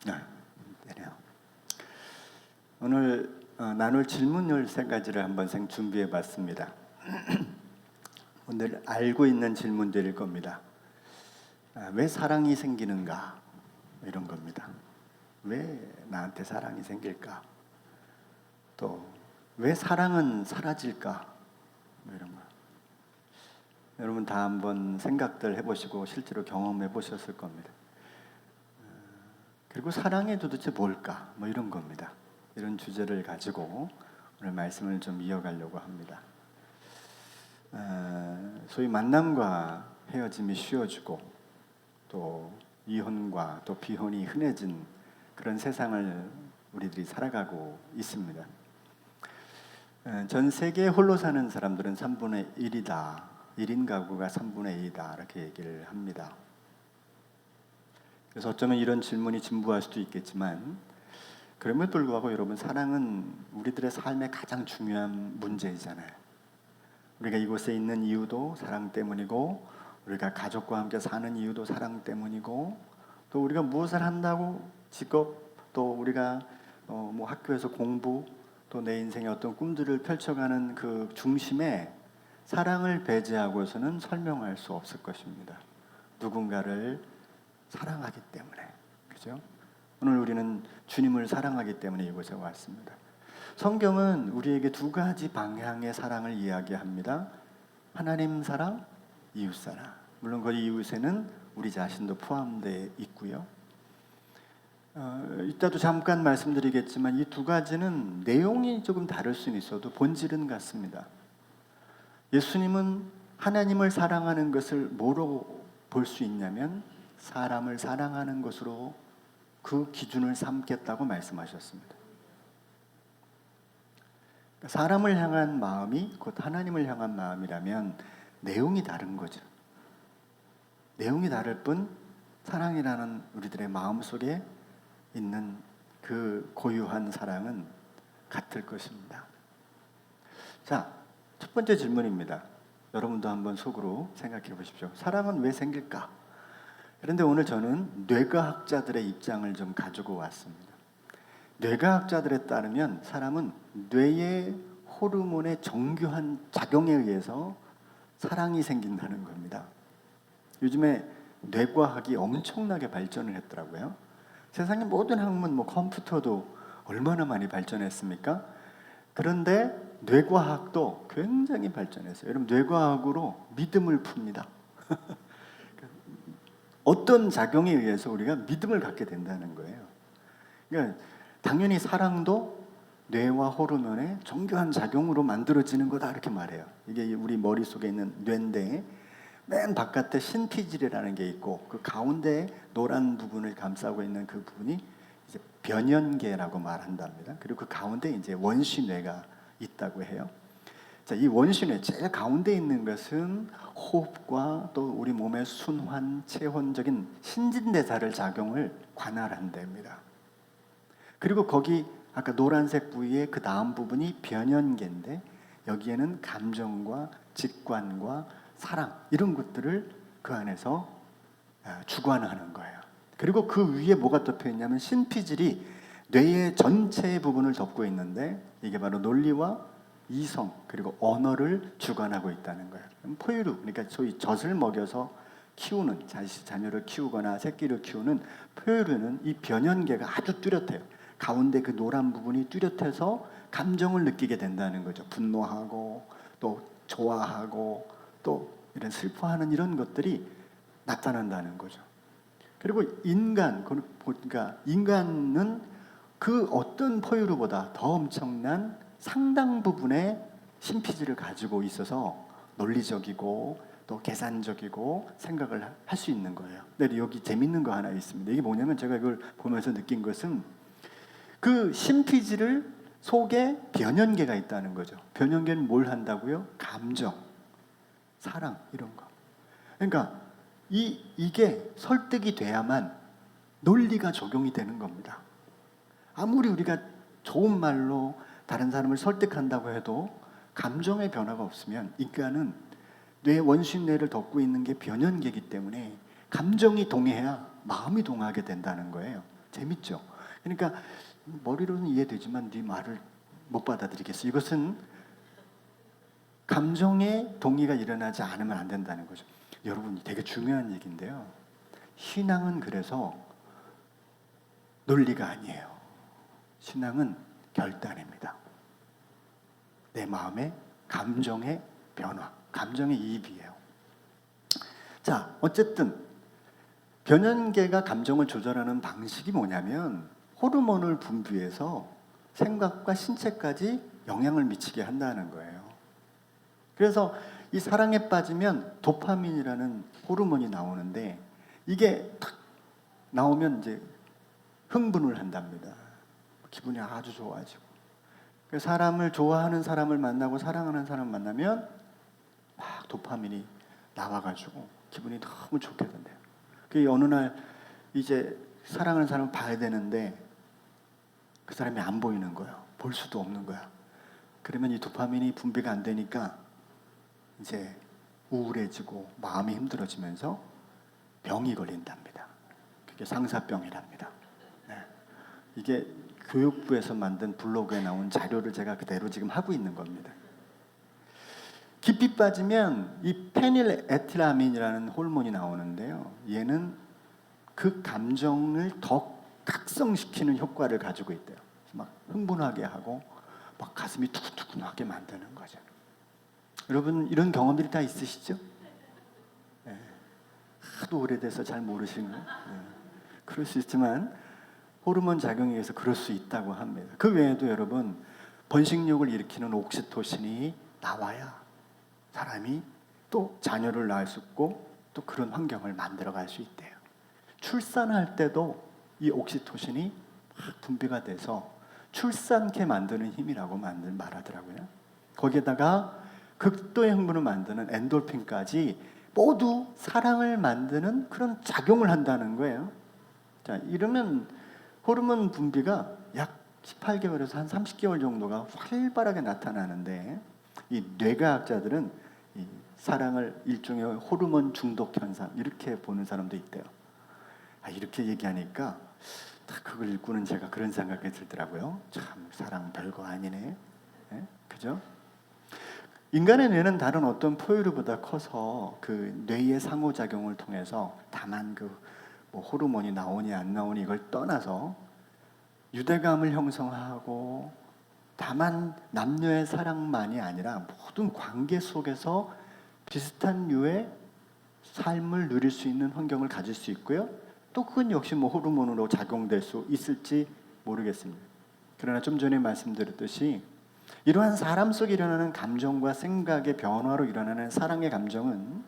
되네요. 오늘 나눌 질문 13가지를 한번 준비해 봤습니다. 오늘 알고 있는 질문들일 겁니다. 왜 사랑이 생기는가? 이런 겁니다. 왜 나한테 사랑이 생길까? 또 왜 사랑은 사라질까? 이런 거. 여러분 다 한번 생각들 해보시고 실제로 경험해 보셨을 겁니다. 그리고 사랑이 도대체 뭘까? 이런 겁니다. 이런 주제를 가지고 오늘 말씀을 좀 이어가려고 합니다. 소위 만남과 헤어짐이 쉬워지고 또 이혼과 또 비혼이 흔해진 그런 세상을 우리들이 살아가고 있습니다. 전 세계에 홀로 사는 사람들은 3분의 1이다. 1인 가구가 3분의 2이다. 이렇게 얘기를 합니다. 그래서 어쩌면 이런 질문이 진부할 수도 있겠지만 그럼에도 불구하고 여러분, 사랑은 우리들의 삶의 가장 중요한 문제이잖아요. 우리가 이곳에 있는 이유도 사랑 때문이고, 우리가 가족과 함께 사는 이유도 사랑 때문이고, 또 우리가 무엇을 한다고 직업, 또 우리가 학교에서 공부, 또 내 인생의 어떤 꿈들을 펼쳐가는 그 중심에 사랑을 배제하고서는 설명할 수 없을 것입니다. 누군가를 사랑하기 때문에, 그죠? 오늘 우리는 주님을 사랑하기 때문에 이곳에 왔습니다. 성경은 우리에게 두 가지 방향의 사랑을 이야기합니다. 하나님 사랑, 이웃 사랑. 물론 그 이웃에는 우리 자신도 포함되어 있고요. 이따도 잠깐 말씀드리겠지만 이 두 가지는 내용이 조금 다를 수는 있어도 본질은 같습니다. 예수님은 하나님을 사랑하는 것을 뭐로 볼 수 있냐면 사람을 사랑하는 것으로 그 기준을 삼겠다고 말씀하셨습니다. 사람을 향한 마음이 곧 하나님을 향한 마음이라면 내용이 다른 거죠. 내용이 다를 뿐 사랑이라는 우리들의 마음속에 있는 그 고유한 사랑은 같을 것입니다. 자, 첫 번째 질문입니다. 여러분도 한번 속으로 생각해 보십시오. 사랑은 왜 생길까? 그런데 오늘 저는 뇌과학자들의 입장을 좀 가지고 왔습니다. 뇌과학자들에 따르면 사람은 뇌의 호르몬의 정교한 작용에 의해서 사랑이 생긴다는 겁니다. 요즘에 뇌과학이 엄청나게 발전을 했더라고요. 세상의 모든 학문, 컴퓨터도 얼마나 많이 발전했습니까? 그런데 뇌과학도 굉장히 발전했어요. 여러분, 뇌과학으로 믿음을 풉니다. 어떤 작용에 의해서 우리가 믿음을 갖게 된다는 거예요. 그러니까 당연히 사랑도 뇌와 호르몬의 정교한 작용으로 만들어지는 거다, 이렇게 말해요. 이게 우리 머릿속에 있는 뇌인데 맨 바깥에 신피질이라는 게 있고 그 가운데 노란 부분을 감싸고 있는 그 부분이 이제 변연계라고 말한답니다. 그리고 그 가운데 이제 원시뇌가 있다고 해요. 자, 이 원시뇌 제일 가운데 있는 것은 호흡과 또 우리 몸의 순환, 체온적인 신진대사를 작용을 관할한답니다. 그리고 거기 아까 노란색 부위의 그 다음 부분이 변연계인데 여기에는 감정과 직관과 사랑, 이런 것들을 그 안에서 주관하는 거예요. 그리고 그 위에 뭐가 덮여 있냐면 신피질이 뇌의 전체 부분을 덮고 있는데 이게 바로 논리와 이성 그리고 언어를 주관하고 있다는 거예요. 포유류, 그러니까 소위 젖을 먹여서 키우는, 자녀를 키우거나 새끼를 키우는 포유류는 이 변연계가 아주 뚜렷해요. 가운데 그 노란 부분이 뚜렷해서 감정을 느끼게 된다는 거죠. 분노하고 또 좋아하고 또 이런 슬퍼하는 이런 것들이 나타난다는 거죠. 그리고 그러니까 인간은 그 어떤 포유류보다 더 엄청난 상당 부분의 신피질을 가지고 있어서 논리적이고 또 계산적이고 생각을 할 수 있는 거예요. 근데 여기 재밌는 거 하나 있습니다. 이게 뭐냐면 제가 이걸 보면서 느낀 것은 그 신피질을 속에 변연계가 있다는 거죠. 변연계는 뭘 한다고요? 감정, 사랑, 이런 거. 그러니까 이게 설득이 돼야만 논리가 적용이 되는 겁니다. 아무리 우리가 좋은 말로 다른 사람을 설득한다고 해도 감정의 변화가 없으면 인간은 뇌 원심뇌를 덮고 있는 게 변연계이기 때문에 감정이 동해야 마음이 동하게 된다는 거예요. 재밌죠. 그러니까 머리로는 이해되지만 네 말을 못 받아들이겠어. 이것은 감정의 동의가 일어나지 않으면 안 된다는 거죠. 여러분, 되게 중요한 얘기인데요. 신앙은 그래서 논리가 아니에요. 신앙은 결단입니다. 내 마음의 감정의 변화, 감정의 이입이에요. 자, 어쨌든 변연계가 감정을 조절하는 방식이 뭐냐면 호르몬을 분비해서 생각과 신체까지 영향을 미치게 한다는 거예요. 그래서 이 사랑에 빠지면 도파민이라는 호르몬이 나오는데 이게 탁 나오면 이제 흥분을 한답니다. 기분이 아주 좋아지고. 사람을 좋아하는 사람을 만나고 사랑하는 사람 만나면 막 도파민이 나와가지고 기분이 너무 좋게 된대요. 그 어느 날 이제 사랑하는 사람을 봐야 되는데 그 사람이 안 보이는 거예요. 볼 수도 없는 거야. 그러면 이 도파민이 분비가 안 되니까 이제 우울해지고 마음이 힘들어지면서 병이 걸린답니다. 그게 상사병이랍니다. 네. 이게 교육부에서 만든 블로그에 나온 자료를 제가 그대로 지금 하고 있는 겁니다. 깊이 빠지면 이 페닐에틸아민이라는 호르몬이 나오는데요. 얘는 그 감정을 더 각성시키는 효과를 가지고 있대요. 막 흥분하게 하고 막 가슴이 두근두근하게 만드는 거죠. 여러분 이런 경험들이 다 있으시죠? 네. 하도 오래돼서 잘 모르시는 거. 네. 그럴 수 있지만 호르몬 작용에 의해서 그럴 수 있다고 합니다. 그 외에도 여러분 번식력을 일으키는 옥시토신이 나와야 사람이 또 자녀를 낳을 수 있고 또 그런 환경을 만들어갈 수 있대요. 출산할 때도 이 옥시토신이 분비가 돼서 출산케 만드는 힘이라고 말하더라고요. 거기에다가 극도의 흥분을 만드는 엔돌핀까지 모두 사랑을 만드는 그런 작용을 한다는 거예요. 자, 이러면 호르몬 분비가 약 18개월에서 한 30개월 정도가 활발하게 나타나는데 이 뇌과학자들은 이 사랑을 일종의 호르몬 중독 현상 이렇게 보는 사람도 있대요. 이렇게 얘기하니까 그걸 읽고는 제가 그런 생각이 들더라고요. 참 사랑 별거 아니네. 네? 그죠? 인간의 뇌는 다른 어떤 포유류보다 커서 그 뇌의 상호작용을 통해서 다만 뭐 호르몬이 나오니 안 나오니 이걸 떠나서 유대감을 형성하고 다만 남녀의 사랑만이 아니라 모든 관계 속에서 비슷한 류의 삶을 누릴 수 있는 환경을 가질 수 있고요. 또 그건 역시 뭐 호르몬으로 작용될 수 있을지 모르겠습니다. 그러나 좀 전에 말씀드렸듯이 이러한 사람 속에 일어나는 감정과 생각의 변화로 일어나는 사랑의 감정은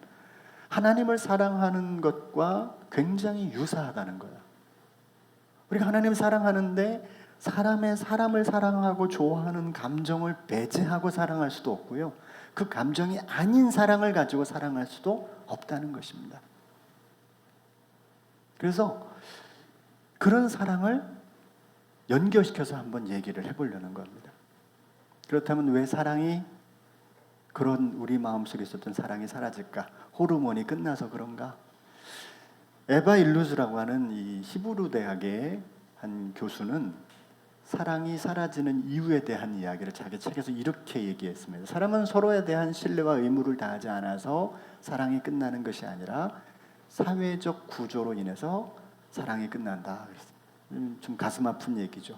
하나님을 사랑하는 것과 굉장히 유사하다는 거예요. 우리가 하나님을 사랑하는데 사람을 사랑하고 좋아하는 감정을 배제하고 사랑할 수도 없고요. 그 감정이 아닌 사랑을 가지고 사랑할 수도 없다는 것입니다. 그래서 그런 사랑을 연결시켜서 한번 얘기를 해보려는 겁니다. 그렇다면 왜 사랑이 그런 우리 마음속에 있었던 사랑이 사라질까? 호르몬이 끝나서 그런가? 에바 일루즈라고 하는 이 히브루 대학의 한 교수는 사랑이 사라지는 이유에 대한 이야기를 자기 책에서 이렇게 얘기했습니다. 사람은 서로에 대한 신뢰와 의무를 다하지 않아서 사랑이 끝나는 것이 아니라 사회적 구조로 인해서 사랑이 끝난다. 좀 가슴 아픈 얘기죠.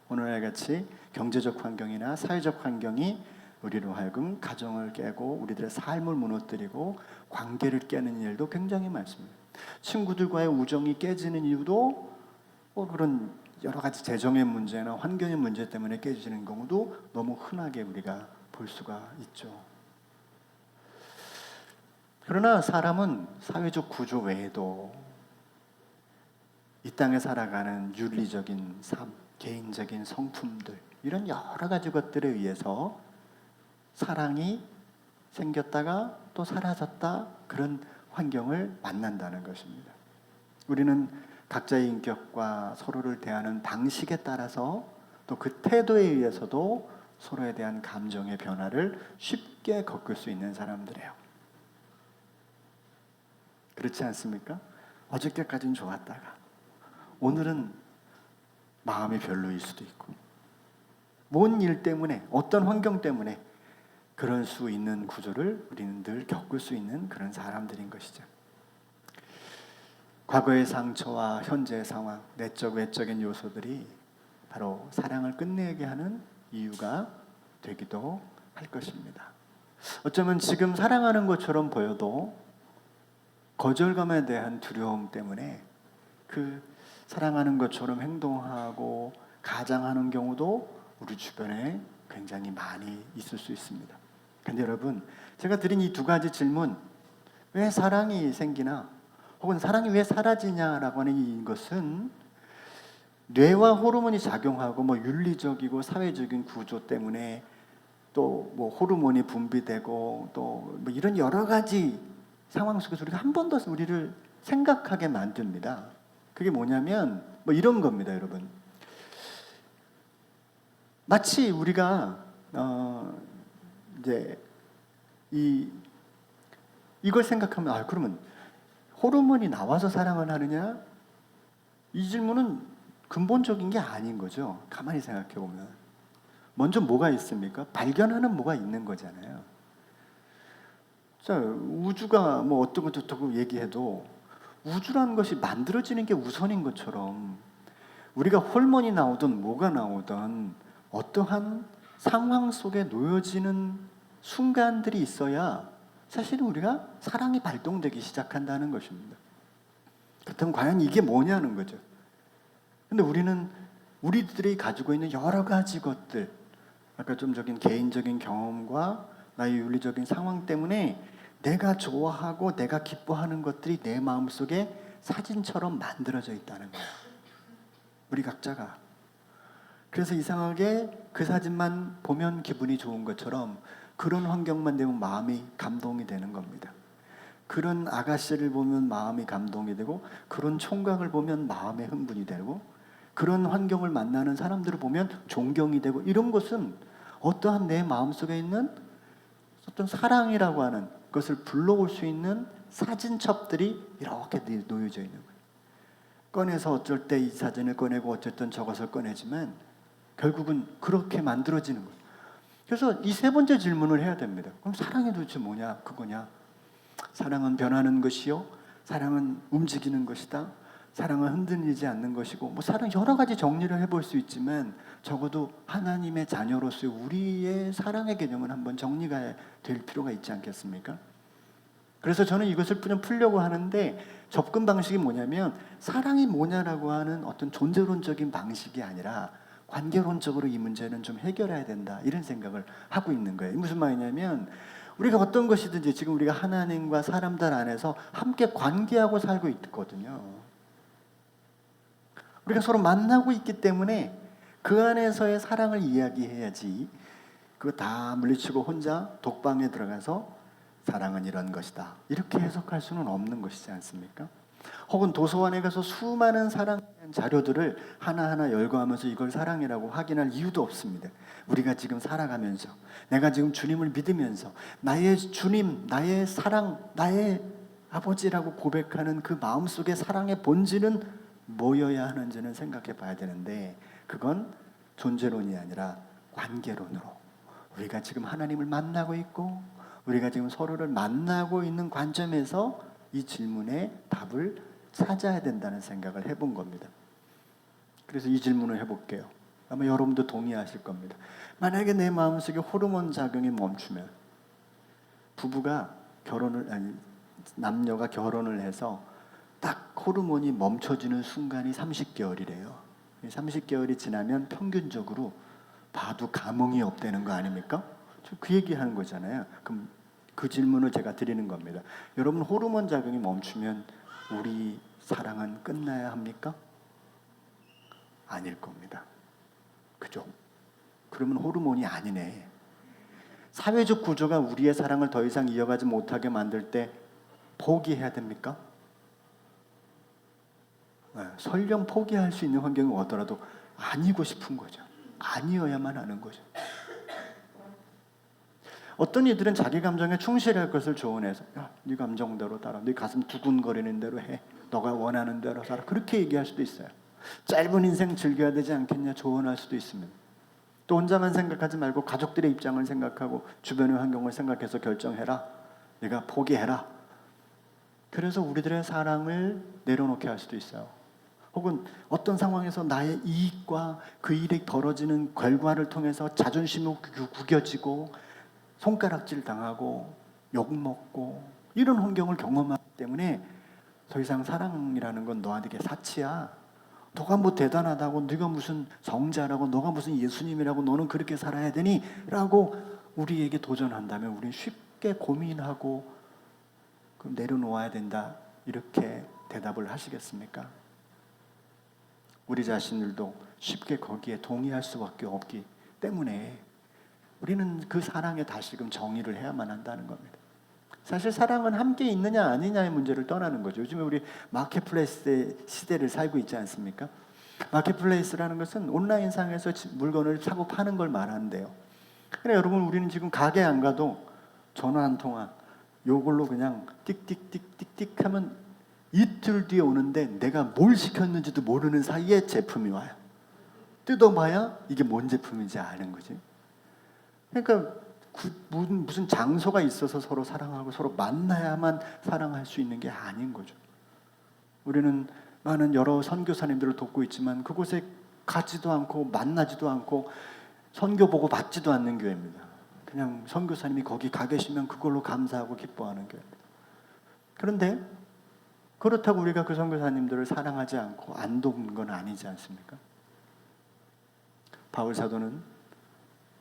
오늘날 같이 경제적 환경이나 사회적 환경이 우리로 하여금 가정을 깨고 우리들의 삶을 무너뜨리고 관계를 깨는 일도 굉장히 많습니다. 친구들과의 우정이 깨지는 이유도 그런 여러 가지 재정의 문제나 환경의 문제 때문에 깨지는 경우도 너무 흔하게 우리가 볼 수가 있죠. 그러나 사람은 사회적 구조 외에도 이 땅에 살아가는 윤리적인 삶, 개인적인 성품들 이런 여러 가지 것들에 의해서 사랑이 생겼다가 또 사라졌다 그런 환경을 만난다는 것입니다. 우리는 각자의 인격과 서로를 대하는 방식에 따라서 또 그 태도에 의해서도 서로에 대한 감정의 변화를 쉽게 겪을 수 있는 사람들이에요. 그렇지 않습니까? 어저께까지는 좋았다가 오늘은 마음이 별로일 수도 있고, 뭔 일 때문에, 어떤 환경 때문에 그럴 수 있는 구조를 우리는 늘 겪을 수 있는 그런 사람들인 것이죠. 과거의 상처와 현재의 상황, 내적 외적인 요소들이 바로 사랑을 끝내게 하는 이유가 되기도 할 것입니다. 어쩌면 지금 사랑하는 것처럼 보여도 거절감에 대한 두려움 때문에 그 사랑하는 것처럼 행동하고 가장하는 경우도 우리 주변에 굉장히 많이 있을 수 있습니다. 근데 여러분, 제가 드린 이 두 가지 질문, 왜 사랑이 생기나 혹은 사랑이 왜 사라지냐라고 하는 이것은 뇌와 호르몬이 작용하고 윤리적이고 사회적인 구조 때문에 또 호르몬이 분비되고 또 이런 여러 가지 상황 속에서 우리가 한 번 더 우리를 생각하게 만듭니다. 그게 뭐냐면 이런 겁니다, 여러분. 마치 우리가 이제 이걸 생각하면 그러면 호르몬이 나와서 사랑을 하느냐? 이 질문은 근본적인 게 아닌 거죠. 가만히 생각해 보면 먼저 뭐가 있습니까? 발견하는 뭐가 있는 거잖아요. 자, 우주가 어떻고 저떻고 얘기해도 우주라는 것이 만들어지는 게 우선인 것처럼 우리가 호르몬이 나오든 뭐가 나오든 어떠한 상황 속에 놓여지는 순간들이 있어야 사실은 우리가 사랑이 발동되기 시작한다는 것입니다. 그렇다면 과연 이게 뭐냐는 거죠. 근데 우리들이 가지고 있는 여러 가지 것들, 아까 좀 적인 개인적인 경험과 나의 윤리적인 상황 때문에 내가 좋아하고 내가 기뻐하는 것들이 내 마음속에 사진처럼 만들어져 있다는 거예요. 우리 각자가. 그래서 이상하게 그 사진만 보면 기분이 좋은 것처럼 그런 환경만 되면 마음이 감동이 되는 겁니다. 그런 아가씨를 보면 마음이 감동이 되고, 그런 총각을 보면 마음에 흥분이 되고, 그런 환경을 만나는 사람들을 보면 존경이 되고, 이런 것은 어떠한 내 마음속에 있는 어떤 사랑이라고 하는 것을 불러올 수 있는 사진첩들이 이렇게 놓여져 있는 거예요. 꺼내서 어쩔 때 이 사진을 꺼내고 어쨌든 저것을 꺼내지만 결국은 그렇게 만들어지는 거예요. 그래서 이 세 번째 질문을 해야 됩니다. 그럼 사랑이 도대체 뭐냐? 그거냐? 사랑은 변하는 것이요, 사랑은 움직이는 것이다, 사랑은 흔들리지 않는 것이고, 사랑 여러 가지 정리를 해볼 수 있지만 적어도 하나님의 자녀로서의 우리의 사랑의 개념은 한번 정리가 될 필요가 있지 않겠습니까? 그래서 저는 이것을 좀 풀려고 하는데, 접근 방식이 뭐냐면 사랑이 뭐냐라고 하는 어떤 존재론적인 방식이 아니라 관계론적으로 이 문제는 좀 해결해야 된다, 이런 생각을 하고 있는 거예요. 무슨 말이냐면 우리가 어떤 것이든지 지금 우리가 하나님과 사람들 안에서 함께 관계하고 살고 있거든요. 우리가 서로 만나고 있기 때문에 그 안에서의 사랑을 이야기해야지, 그거 다 물리치고 혼자 독방에 들어가서 사랑은 이런 것이다, 이렇게 해석할 수는 없는 것이지 않습니까? 혹은 도서관에 가서 수많은 사랑에 대한 자료들을 하나하나 열거하면서 이걸 사랑이라고 확인할 이유도 없습니다. 우리가 지금 살아가면서, 내가 지금 주님을 믿으면서 나의 주님, 나의 사랑, 나의 아버지라고 고백하는 그 마음속의 사랑의 본질은 뭐여야 하는지는 생각해 봐야 되는데, 그건 존재론이 아니라 관계론으로, 우리가 지금 하나님을 만나고 있고 우리가 지금 서로를 만나고 있는 관점에서 이 질문에 답을 찾아야 된다는 생각을 해본 겁니다. 그래서 이 질문을 해볼게요. 아마 여러분도 동의하실 겁니다. 만약에 내 마음속에 호르몬 작용이 멈추면, 부부가 남녀가 결혼을 해서 딱 호르몬이 멈춰지는 순간이 30개월이래요. 30개월이 지나면 평균적으로 봐도 감흥이 없다는 거 아닙니까? 그 얘기하는 거잖아요. 그럼 그 질문을 제가 드리는 겁니다. 여러분, 호르몬 작용이 멈추면 우리 사랑은 끝나야 합니까? 아닐 겁니다. 그죠? 그러면 호르몬이 아니네. 사회적 구조가 우리의 사랑을 더 이상 이어가지 못하게 만들 때 포기해야 됩니까? 설령 포기할 수 있는 환경이 오더라도 아니고 싶은 거죠. 아니어야만 하는 거죠. 어떤 이들은 자기 감정에 충실할 것을 조언해서, 야, 네 감정대로 따라, 네 가슴 두근거리는 대로 해, 너가 원하는 대로 살아, 그렇게 얘기할 수도 있어요. 짧은 인생 즐겨야 되지 않겠냐 조언할 수도 있습니다. 또 혼자만 생각하지 말고 가족들의 입장을 생각하고 주변의 환경을 생각해서 결정해라. 내가 포기해라. 그래서 우리들의 사랑을 내려놓게 할 수도 있어요. 혹은 어떤 상황에서 나의 이익과 그 일이 벌어지는 결과를 통해서 자존심이 구겨지고 손가락질 당하고 욕먹고 이런 환경을 경험하기 때문에 더 이상 사랑이라는 건 너한테 사치야. 너가 뭐 대단하다고, 네가 무슨 성자라고, 너가 무슨 예수님이라고, 너는 그렇게 살아야 되니? 라고 우리에게 도전한다면 우리는 쉽게 고민하고 내려놓아야 된다. 이렇게 대답을 하시겠습니까? 우리 자신들도 쉽게 거기에 동의할 수밖에 없기 때문에 우리는 그 사랑에 다시금 정의를 해야만 한다는 겁니다. 사실 사랑은 함께 있느냐 아니냐의 문제를 떠나는 거죠. 요즘에 우리 마켓플레이스 시대를 살고 있지 않습니까? 마켓플레이스라는 것은 온라인상에서 물건을 사고 파는 걸 말하는데요. 그래 여러분, 우리는 지금 가게 안 가도 전화 한 통화 요걸로 그냥 띡띡띡띡띡 하면 이틀 뒤에 오는데 내가 뭘 시켰는지도 모르는 사이에 제품이 와요. 뜯어봐야 이게 뭔 제품인지 아는 거지. 그러니까 무슨 장소가 있어서 서로 사랑하고 서로 만나야만 사랑할 수 있는 게 아닌 거죠. 우리는 많은 여러 선교사님들을 돕고 있지만 그곳에 가지도 않고 만나지도 않고 선교 보고 받지도 않는 교회입니다. 그냥 선교사님이 거기 가 계시면 그걸로 감사하고 기뻐하는 교회입니다. 그런데 그렇다고 우리가 그 선교사님들을 사랑하지 않고 안 돕는 건 아니지 않습니까? 바울 사도는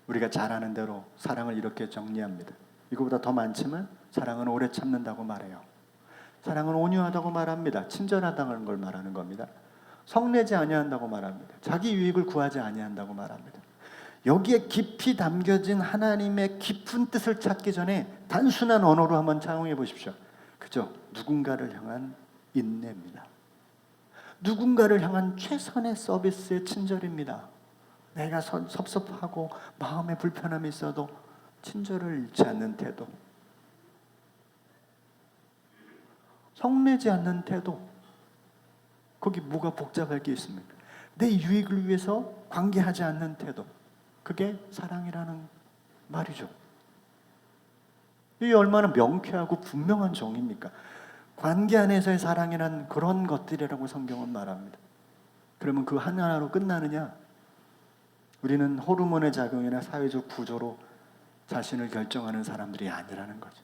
우리가 잘 아는 대로 사랑을 이렇게 정리합니다. 이거보다 더 많지만 사랑은 오래 참는다고 말해요. 사랑은 온유하다고 말합니다. 친절하다는 걸 말하는 겁니다. 성내지 아니한다고 말합니다. 자기 유익을 구하지 아니한다고 말합니다. 여기에 깊이 담겨진 하나님의 깊은 뜻을 찾기 전에 단순한 언어로 한번 차용해 보십시오. 그죠? 누군가를 향한 인내입니다. 누군가를 향한 최선의 서비스의 친절입니다. 내가 섭섭하고 마음에 불편함이 있어도 친절을 잃지 않는 태도, 성내지 않는 태도. 거기 뭐가 복잡할 게 있습니까? 내 유익을 위해서 관계하지 않는 태도, 그게 사랑이라는 말이죠. 이게 얼마나 명쾌하고 분명한 정의입니까? 관계 안에서의 사랑이란 그런 것들이라고 성경은 말합니다. 그러면 그 하나로 끝나느냐? 우리는 호르몬의 작용이나 사회적 구조로 자신을 결정하는 사람들이 아니라는 거죠.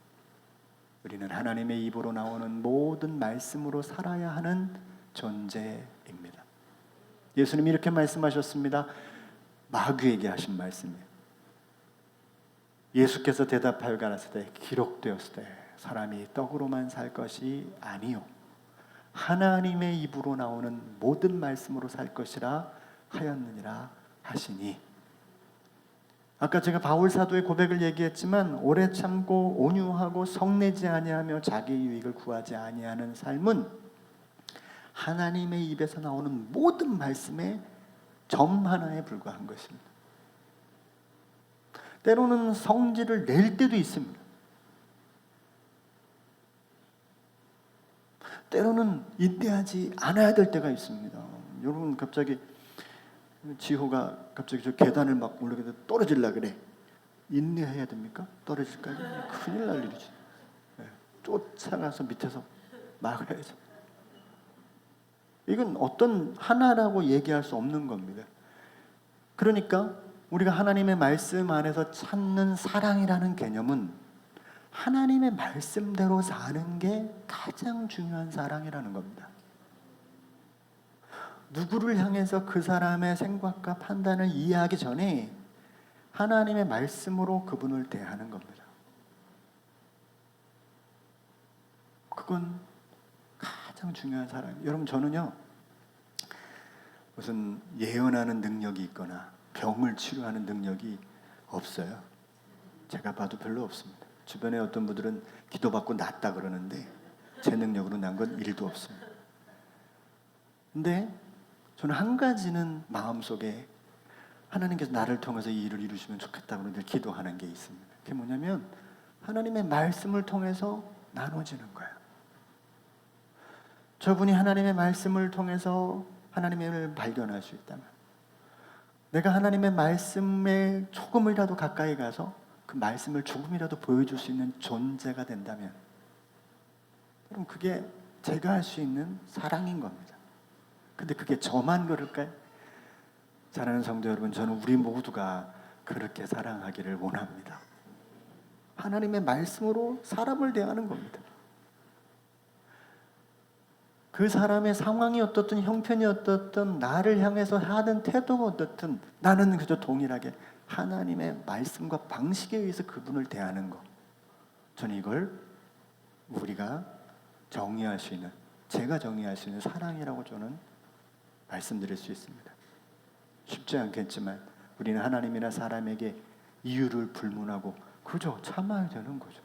우리는 하나님의 입으로 나오는 모든 말씀으로 살아야 하는 존재입니다. 예수님이 이렇게 말씀하셨습니다. 마귀에게 하신 말씀이에요. 예수께서 대답하여 가라사대 기록되었으되 사람이 떡으로만 살 것이 아니요 하나님의 입으로 나오는 모든 말씀으로 살 것이라 하였느니라 하시니. 아까 제가 바울 사도의 고백을 얘기했지만 오래 참고 온유하고 성내지 아니하며 자기 유익을 구하지 아니하는 삶은 하나님의 입에서 나오는 모든 말씀의 점 하나에 불과한 것입니다. 때로는 성질을 낼 때도 있습니다. 때로는 인내하지 않아야 될 때가 있습니다. 여러분, 갑자기 지호가 갑자기 저 계단을 막 올라가는데 떨어질라 그래. 인내해야 됩니까? 떨어질까지? 큰일 날 일이지. 네. 쫓아가서 밑에서 막아야죠. 이건 어떤 하나라고 얘기할 수 없는 겁니다. 그러니까 우리가 하나님의 말씀 안에서 찾는 사랑이라는 개념은 하나님의 말씀대로 사는 게 가장 중요한 사랑이라는 겁니다. 누구를 향해서 그 사람의 생각과 판단을 이해하기 전에 하나님의 말씀으로 그분을 대하는 겁니다. 그건 가장 중요한 사랑. 여러분, 저는요 무슨 예언하는 능력이 있거나 병을 치료하는 능력이 없어요. 제가 봐도 별로 없습니다. 주변에 어떤 분들은 기도받고 낫다 그러는데 제 능력으로 난 건 1도 없습니다. 근데 저는 한 가지는 마음속에 하나님께서 나를 통해서 이 일을 이루시면 좋겠다고 늘 기도하는 게 있습니다. 그게 뭐냐면 하나님의 말씀을 통해서 나눠지는 거예요. 저분이 하나님의 말씀을 통해서 하나님을 발견할 수 있다면, 내가 하나님의 말씀에 조금이라도 가까이 가서 그 말씀을 조금이라도 보여줄 수 있는 존재가 된다면, 그럼 그게 제가 할 수 있는 사랑인 겁니다. 근데 그게 저만 그럴까요? 사랑하는 성도 여러분, 저는 우리 모두가 그렇게 사랑하기를 원합니다. 하나님의 말씀으로 사람을 대하는 겁니다. 그 사람의 상황이 어떻든 형편이 어떻든 나를 향해서 하는 태도가 어떻든 나는 그저 동일하게 하나님의 말씀과 방식에 의해서 그분을 대하는 것, 저는 이걸 우리가 정의할 수 있는, 제가 정의할 수 있는 사랑이라고 저는 말씀드릴 수 있습니다. 쉽지 않겠지만 우리는 하나님이나 사람에게 이유를 불문하고 그저 참아야 되는 거죠.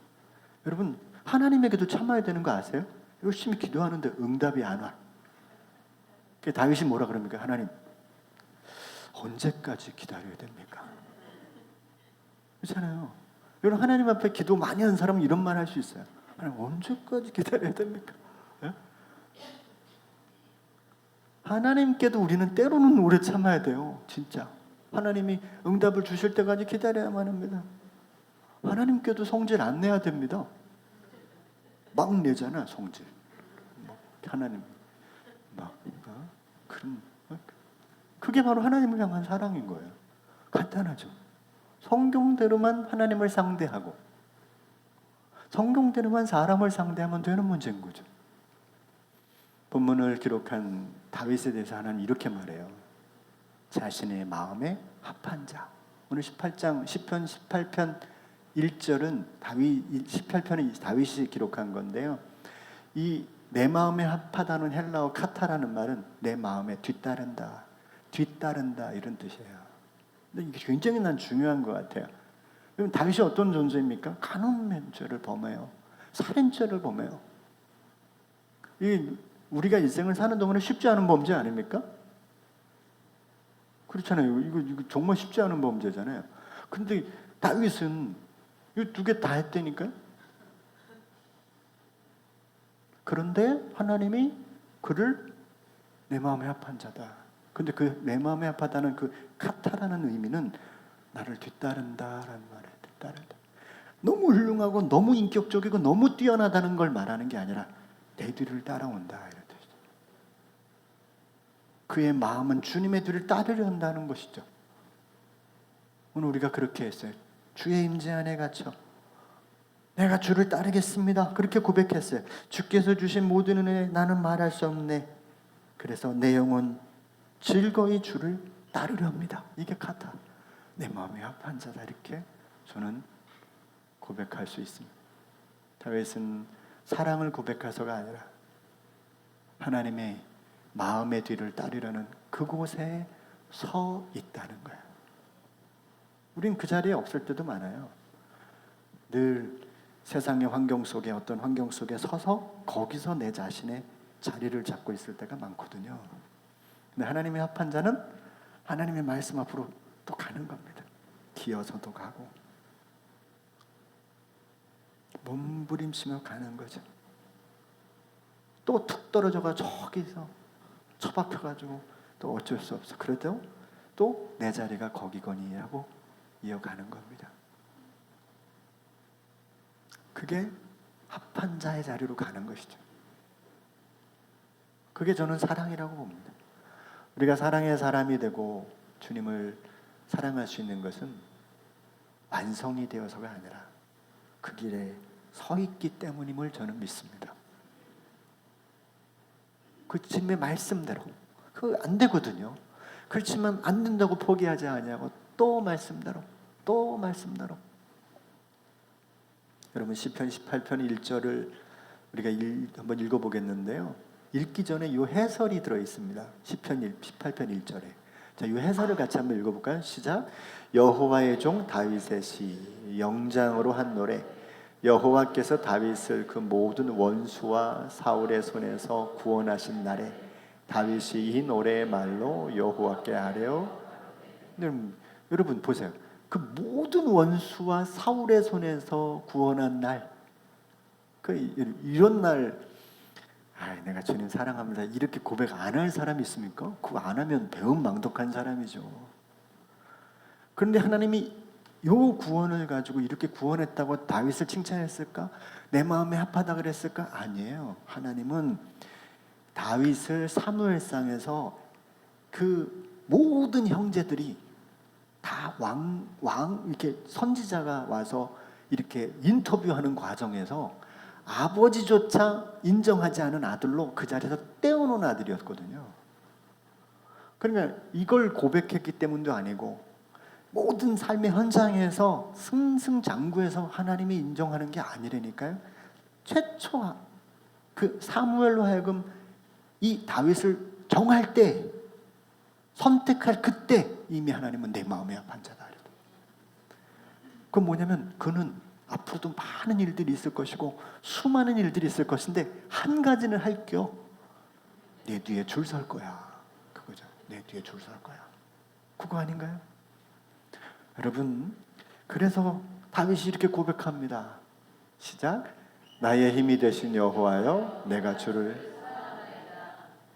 여러분, 하나님에게도 참아야 되는 거 아세요? 열심히 기도하는데 응답이 안 와. 다윗이 뭐라 그럽니까? 하나님, 언제까지 기다려야 됩니까? 그렇잖아요. 여러분, 하나님 앞에 기도 많이 하는 사람은 이런 말 할 수 있어요. 하나님, 언제까지 기다려야 됩니까? 예? 하나님께도 우리는 때로는 오래 참아야 돼요. 진짜. 하나님이 응답을 주실 때까지 기다려야만 합니다. 하나님께도 성질 안 내야 됩니다. 막 내잖아, 성질. 하나님 그럼 그게 바로 하나님을 향한 사랑인 거예요. 간단하죠. 성경대로만 하나님을 상대하고 성경대로만 사람을 상대하면 되는 문제인 거죠. 본문을 기록한 다윗에 대해서 하나님 이렇게 말해요. 자신의 마음에 합한 자. 오늘 18장 시편 18편 1절은 다윗 18편은 다윗이 기록한 건데요. 이 내 마음에 합하다는 헬라어 카타라는 말은 내 마음에 뒤따른다, 뒤따른다 이런 뜻이에요. 근데 이게 굉장히 난 중요한 것 같아요. 그럼 다윗이 어떤 존재입니까? 간음죄를 범해요. 살인죄를 범해요. 이 우리가 일생을 사는 동안에 쉽지 않은 범죄 아닙니까? 그렇잖아요. 이거 정말 쉽지 않은 범죄잖아요. 근데 다윗은 이 두 개 다 했다니까요. 그런데 하나님이 그를 내 마음에 합한 자다. 근데 그 내 마음에 합하다는 그 카타라는 의미는 나를 뒤따른다라는 말이에요. 뒤따른다. 너무 훌륭하고 너무 인격적이고 너무 뛰어나다는 걸 말하는 게 아니라 내 뒤를 따라온다 이런 뜻이죠. 그의 마음은 주님의 뒤를 따르려 한다는 것이죠. 오늘 우리가 그렇게 했어요. 주의 임재 안에 갇혀 내가 주를 따르겠습니다. 그렇게 고백했어요. 주께서 주신 모든 은혜 나는 말할 수 없네. 그래서 내 영혼 즐거이 주를 따르려 합니다. 이게 카타. 내 마음에 합한 자다. 이렇게 저는 고백할 수 있습니다. 다윗은 사랑을 고백해서가 아니라 하나님의 마음의 뒤를 따르려는 그곳에 서 있다는 거예요. 우린 그 자리에 없을 때도 많아요. 늘 세상의 환경 속에 어떤 환경 속에 서서 거기서 내 자신의 자리를 잡고 있을 때가 많거든요. 근데 하나님의 합한 자는 하나님의 말씀 앞으로 또 가는 겁니다. 기어서도 가고 몸부림치며 가는 거죠. 또 툭 떨어져가 저기서 처박혀가지고 또 어쩔 수 없어. 그래도 또 내 자리가 거기거니 하고 이어가는 겁니다. 그게 합한 자의 자리로 가는 것이죠. 그게 저는 사랑이라고 봅니다. 우리가 사랑의 사람이 되고 주님을 사랑할 수 있는 것은 완성이 되어서가 아니라 그 길에 서 있기 때문임을 저는 믿습니다. 그 주님의 말씀대로 그거 안 되거든요. 그렇지만 안 된다고 포기하지 않냐고 또 말씀대로 또 말씀대로. 여러분 시편 18편 1절을 우리가 한번 읽어보겠는데요. 읽기 전에 이 해설이 들어있습니다. 시편 18편 1절에. 자, 이 해설을 같이 한번 읽어볼까요? 시작. 여호와의 종 다윗의 시 영장으로 한 노래. 여호와께서 다윗을 그 모든 원수와 사울의 손에서 구원하신 날에 다윗이 이 노래의 말로 여호와께 아뢰어. 여러분 보세요. 그 모든 원수와 사울의 손에서 구원한 날, 이런 날, 내가 주님 사랑합니다 이렇게 고백 안 할 사람이 있습니까? 그거 안 하면 배은망덕한 사람이죠. 그런데 하나님이 요 구원을 가지고 이렇게 구원했다고 다윗을 칭찬했을까? 내 마음에 합하다 그랬을까? 아니에요. 하나님은 다윗을 사무엘상에서 그 모든 형제들이 다 이렇게 선지자가 와서 이렇게 인터뷰하는 과정에서 아버지조차 인정하지 않은 아들로 그 자리에서 떼어놓은 아들이었거든요. 그러니까 이걸 고백했기 때문도 아니고 모든 삶의 현장에서 승승장구해서 하나님이 인정하는 게 아니라니까요. 최초 그 사무엘로 하여금 이 다윗을 정할 때, 선택할 그때 이미 하나님은 내 마음에 합한 자다. 그건 뭐냐면 그는 앞으로도 많은 일들이 있을 것이고 수많은 일들이 있을 것인데 한 가지는 할게요. 내 뒤에 줄 설 거야. 그거죠. 내 뒤에 줄 설 거야. 그거 아닌가요? 여러분, 그래서 다윗이 이렇게 고백합니다. 시작. 나의 힘이 되신 여호와여, 내가 주를.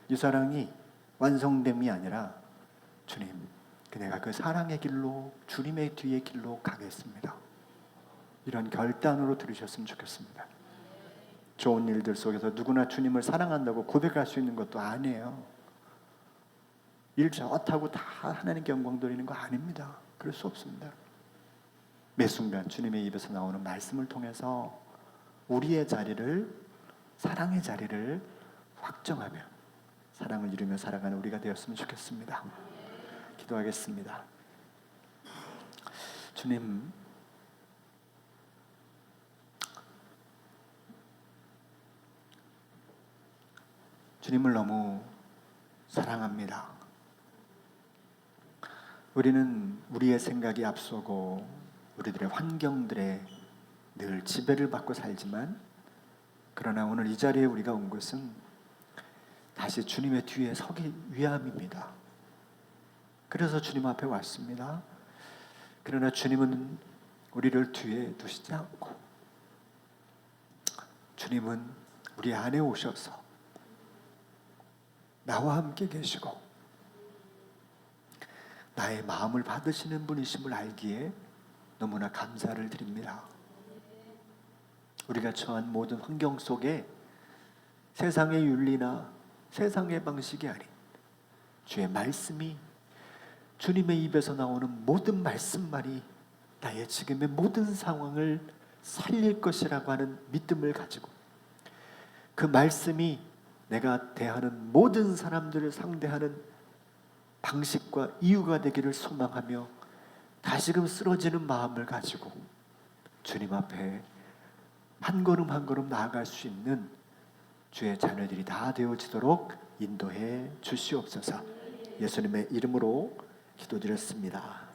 이 사랑이 완성됨이 아니라 주님, 내가 그 사랑의 길로, 주님의 뒤의 길로 가겠습니다. 이런 결단으로 들으셨으면 좋겠습니다. 좋은 일들 속에서 누구나 주님을 사랑한다고 고백할 수 있는 것도 아니에요. 일 좋다고 다 하나님께 영광 돌리는 거 아닙니다. 그럴 수 없습니다. 매 순간 주님의 입에서 나오는 말씀을 통해서 우리의 자리를, 사랑의 자리를 확정하며 사랑을 이루며 살아가는 우리가 되었으면 좋겠습니다. 기도하겠습니다. 주님, 주님을 너무 사랑합니다. 우리는 우리의 생각이 앞서고 우리들의 환경들에 늘 지배를 받고 살지만, 그러나 오늘 이 자리에 우리가 온 것은 다시 주님의 뒤에 서기 위함입니다. 그래서 주님 앞에 왔습니다. 그러나 주님은 우리를 뒤에 두시지 않고 주님은 우리 안에 오셔서 나와 함께 계시고 나의 마음을 받으시는 분이심을 알기에 너무나 감사를 드립니다. 우리가 처한 모든 환경 속에 세상의 윤리나 세상의 방식이 아닌 주의 말씀이, 주님의 입에서 나오는 모든 말씀만이 나의 지금의 모든 상황을 살릴 것이라고 하는 믿음을 가지고 그 말씀이 내가 대하는 모든 사람들을 상대하는 방식과 이유가 되기를 소망하며 다시금 쓰러지는 마음을 가지고 주님 앞에 한 걸음 한 걸음 나아갈 수 있는 주의 자녀들이 다 되어지도록 인도해 주시옵소서. 예수님의 이름으로 기도드렸습니다.